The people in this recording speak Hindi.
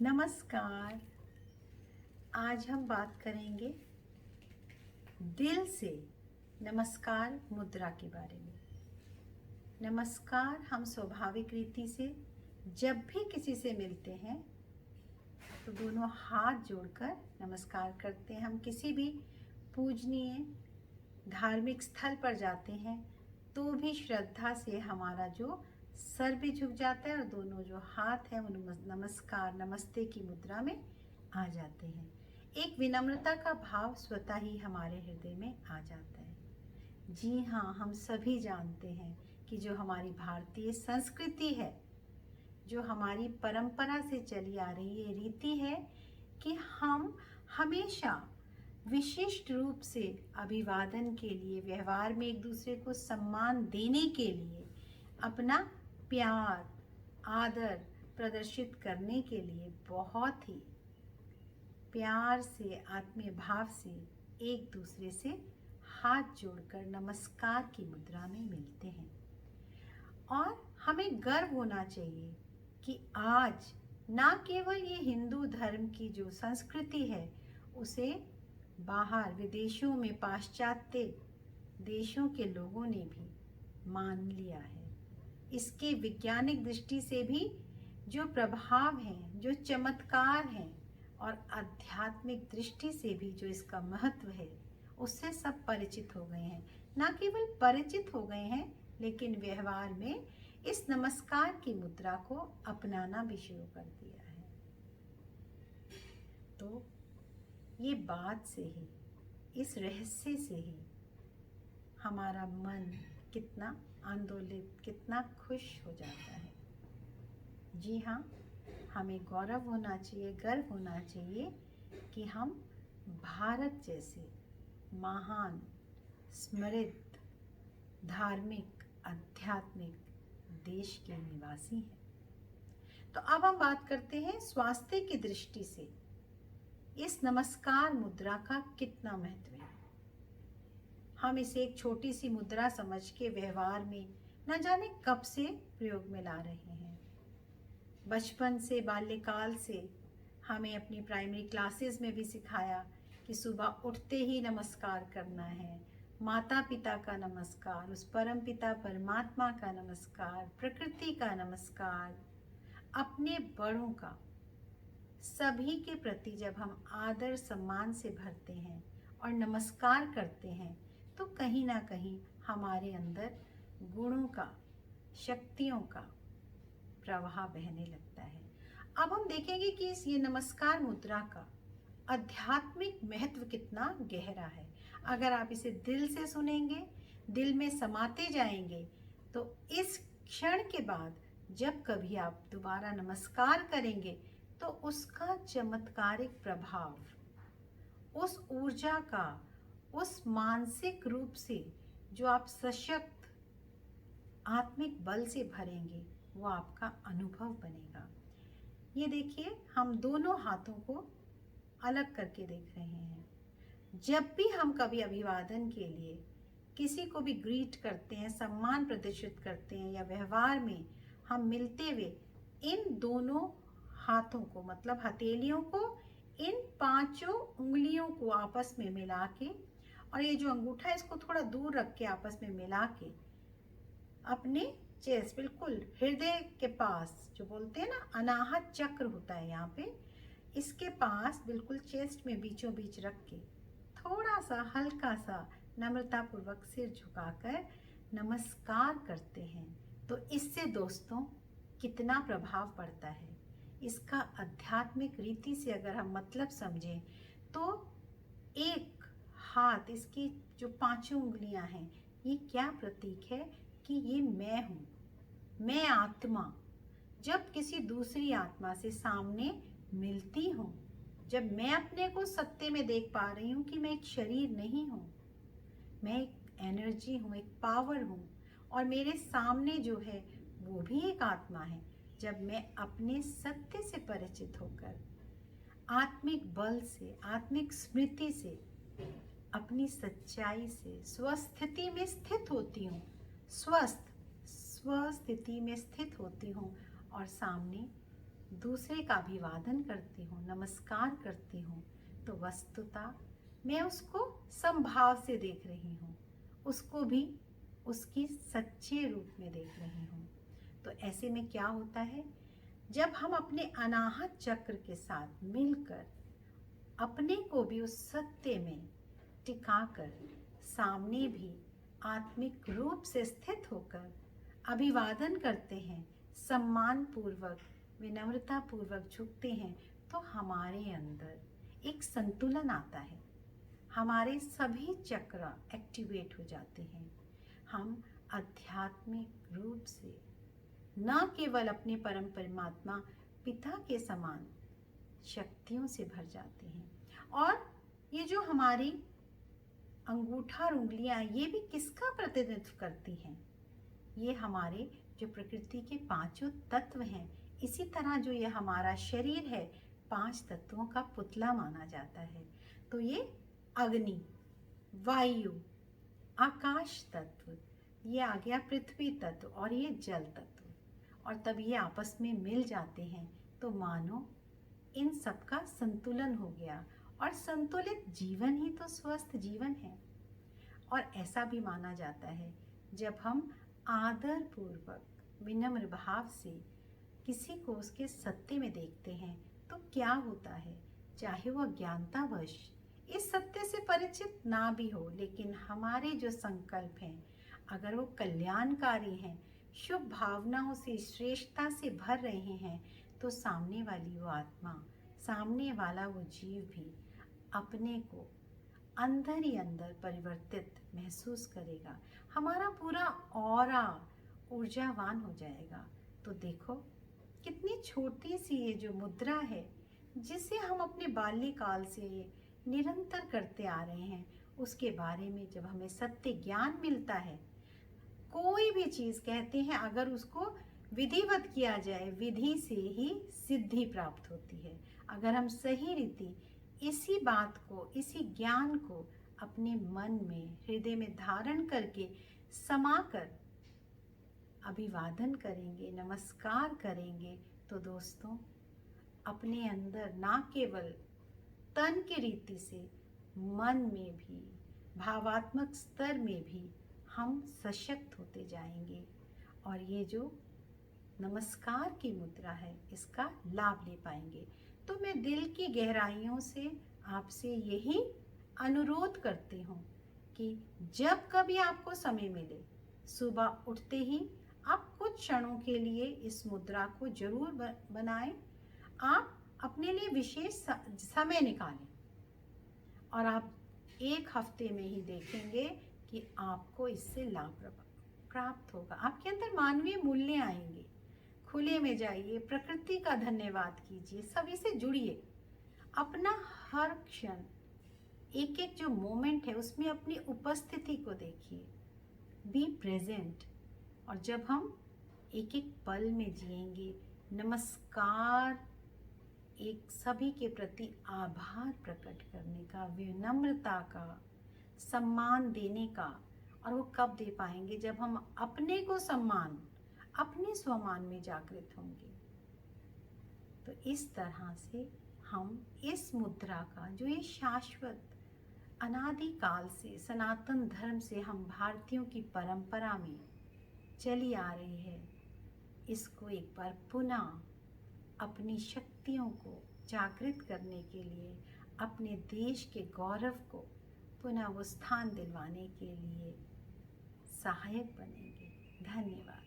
नमस्कार। आज हम बात करेंगे दिल से नमस्कार मुद्रा के बारे में। नमस्कार हम स्वाभाविक रीति से जब भी किसी से मिलते हैं तो दोनों हाथ जोड़कर नमस्कार करते हैं। हम किसी भी पूजनीय धार्मिक स्थल पर जाते हैं तो भी श्रद्धा से हमारा जो सर भी झुक जाता है और दोनों जो हाथ हैं वो नमस्कार नमस्ते की मुद्रा में आ जाते हैं। एक विनम्रता का भाव स्वतः ही हमारे हृदय में आ जाता है। जी हाँ, हम सभी जानते हैं कि जो हमारी भारतीय संस्कृति है, जो हमारी परंपरा से चली आ रही ये रीति है कि हम हमेशा विशिष्ट रूप से अभिवादन के लिए, व्यवहार में एक दूसरे को सम्मान देने के लिए, अपना प्यार आदर प्रदर्शित करने के लिए बहुत ही प्यार से, आत्मीय भाव से एक दूसरे से हाथ जोड़कर नमस्कार की मुद्रा में मिलते हैं। और हमें गर्व होना चाहिए कि आज ना केवल ये हिंदू धर्म की जो संस्कृति है उसे बाहर विदेशों में, पाश्चात्य देशों के लोगों ने भी मान लिया है। इसके वैज्ञानिक दृष्टि से भी जो प्रभाव हैं, जो चमत्कार हैं और आध्यात्मिक दृष्टि से भी जो इसका महत्व है उससे सब परिचित हो गए हैं। ना केवल परिचित हो गए हैं लेकिन व्यवहार में इस नमस्कार की मुद्रा को अपनाना भी शुरू कर दिया है। तो ये बात से ही, इस रहस्य से ही हमारा मन कितना आंदोलित, कितना खुश हो जाता है। जी हाँ, हमें गौरव होना चाहिए, गर्व होना चाहिए कि हम भारत जैसे महान, स्मृत, धार्मिक, आध्यात्मिक देश के निवासी हैं। तो अब हम बात करते हैं स्वास्थ्य की दृष्टि से इस नमस्कार मुद्रा का कितना महत्व है। हम इसे एक छोटी सी मुद्रा समझ के व्यवहार में न जाने कब से प्रयोग में ला रहे हैं। बचपन से, बाल्यकाल से हमें अपनी प्राइमरी क्लासेस में भी सिखाया कि सुबह उठते ही नमस्कार करना है। माता पिता का नमस्कार, उस परम पिता परमात्मा का नमस्कार, प्रकृति का नमस्कार, अपने बड़ों का, सभी के प्रति जब हम आदर सम्मान से भरते हैं और नमस्कार करते हैं तो कहीं ना कहीं हमारे अंदर गुणों का, शक्तियों का प्रवाह बहने लगता है। अब हम देखेंगे कि इस ये नमस्कार मुद्रा का आध्यात्मिक महत्व कितना गहरा है। अगर आप इसे दिल से सुनेंगे, दिल में समाते जाएंगे तो इस क्षण के बाद जब कभी आप दोबारा नमस्कार करेंगे तो उसका चमत्कारिक प्रभाव, उस ऊर्जा का, उस मानसिक रूप से जो आप सशक्त आत्मिक बल से भरेंगे वो आपका अनुभव बनेगा। ये देखिए, हम दोनों हाथों को अलग करके देख रहे हैं। जब भी हम कभी अभिवादन के लिए किसी को भी ग्रीट करते हैं, सम्मान प्रदर्शित करते हैं या व्यवहार में हम मिलते हुए इन दोनों हाथों को, मतलब हथेलियों को, इन पांचों उंगलियों को आपस में मिला के और ये जो अंगूठा है इसको थोड़ा दूर रख के आपस में मिला के अपने चेस्ट, बिल्कुल हृदय के पास, जो बोलते हैं ना अनाहत चक्र होता है यहाँ पे, इसके पास बिल्कुल चेस्ट में बीचों बीच रख के थोड़ा सा हल्का सा नम्रतापूर्वक सिर झुकाकर नमस्कार करते हैं तो इससे दोस्तों कितना प्रभाव पड़ता है। इसका आध्यात्मिक रीति से अगर हम मतलब समझें तो एक हाथ, इसकी जो पांचों उंगलियां हैं, ये क्या प्रतीक है कि ये मैं हूँ, मैं आत्मा जब किसी दूसरी आत्मा से सामने मिलती हूँ, जब मैं अपने को सत्य में देख पा रही हूँ कि मैं एक शरीर नहीं हूँ, मैं एक एनर्जी हूँ, एक पावर हूँ और मेरे सामने जो है वो भी एक आत्मा है। जब मैं अपने सत्य से परिचित होकर आत्मिक बल से, आत्मिक स्मृति से, अपनी सच्चाई से स्वस्थिति में स्थित होती हूँ, स्वस्थ स्वस्थिति में स्थित होती हूँ और सामने दूसरे का अभिवादन करती हूँ, नमस्कार करती हूँ, तो वस्तुतः मैं उसको समभाव से देख रही हूँ, उसको भी उसकी सच्चे रूप में देख रही हूँ। तो ऐसे में क्या होता है, जब हम अपने अनाहत चक्र के साथ मिलकर अपने को भी उस सत्य में टिकाकर सामने भी आत्मिक रूप से स्थित होकर अभिवादन करते हैं, सम्मान पूर्वक विनम्रता पूर्वक झुकते हैं, तो हमारे अंदर एक संतुलन आता है, हमारे सभी चक्र एक्टिवेट हो जाते हैं। हम आध्यात्मिक रूप से न केवल अपने परम परमात्मा पिता के समान शक्तियों से भर जाते हैं। और ये जो हमारी अंगूठा और उंगलियां, ये भी किसका प्रतिनिधित्व करती हैं? ये हमारे जो प्रकृति के पांचों तत्व हैं। इसी तरह जो ये हमारा शरीर है, 5 तत्वों का पुतला माना जाता है। तो ये अग्नि, वायु, आकाश तत्व, ये आ गया पृथ्वी तत्व और ये जल तत्व, और तब ये आपस में मिल जाते हैं तो मानो इन सब का संतुलन हो गया। और संतुलित जीवन ही तो स्वस्थ जीवन है। और ऐसा भी माना जाता है, जब हम आदर पूर्वक विनम्र भाव से किसी को उसके सत्य में देखते हैं तो क्या होता है, चाहे वह ज्ञानतावश इस सत्य से परिचित ना भी हो, लेकिन हमारे जो संकल्प हैं अगर वो कल्याणकारी हैं, शुभ भावनाओं से श्रेष्ठता से भर रहे हैं, तो सामने वाली वो आत्मा, सामने वाला वो जीव भी अपने को अंदर ही अंदर परिवर्तित महसूस करेगा। हमारा पूरा ऑरा ऊर्जावान हो जाएगा। तो देखो कितनी छोटी सी ये जो मुद्रा है, जिसे हम अपने बाल्यकाल से निरंतर करते आ रहे हैं, उसके बारे में जब हमें सत्य ज्ञान मिलता है, कोई भी चीज कहते हैं अगर उसको विधिवत किया जाए, विधि से ही सिद्धि प्राप्त होती है। अगर हम सही रीति इसी बात को, इसी ज्ञान को अपने मन में, हृदय में धारण करके समाकर अभिवादन करेंगे, नमस्कार करेंगे, तो दोस्तों अपने अंदर ना केवल तन की रीति से, मन में भी, भावात्मक स्तर में भी हम सशक्त होते जाएंगे। और ये जो नमस्कार की मुद्रा है, इसका लाभ ले पाएंगे। तो मैं दिल की गहराइयों से आपसे यही अनुरोध करती हूँ कि जब कभी आपको समय मिले, सुबह उठते ही आप कुछ क्षणों के लिए इस मुद्रा को जरूर बनाएं। आप अपने लिए विशेष समय निकालें और आप 1 हफ्ते में ही देखेंगे कि आपको इससे लाभ प्राप्त होगा। आपके अंदर मानवीय मूल्य आएंगे। खुले में जाइए, प्रकृति का धन्यवाद कीजिए, सभी से जुड़िए। अपना हर क्षण, एक एक जो मोमेंट है उसमें अपनी उपस्थिति को देखिए, बी प्रेजेंट। और जब हम एक एक पल में जिएंगे, नमस्कार, एक सभी के प्रति आभार प्रकट करने का, विनम्रता का, सम्मान देने का, और वो कब दे पाएंगे, जब हम अपने को सम्मान, अपने स्वमान में जागृत होंगे। तो इस तरह से हम इस मुद्रा का, जो ये शाश्वत अनादिकाल से, सनातन धर्म से हम भारतीयों की परंपरा में चली आ रही है, इसको एक बार पुनः अपनी शक्तियों को जागृत करने के लिए, अपने देश के गौरव को पुनः वो स्थान दिलवाने के लिए सहायक बनेंगे। धन्यवाद।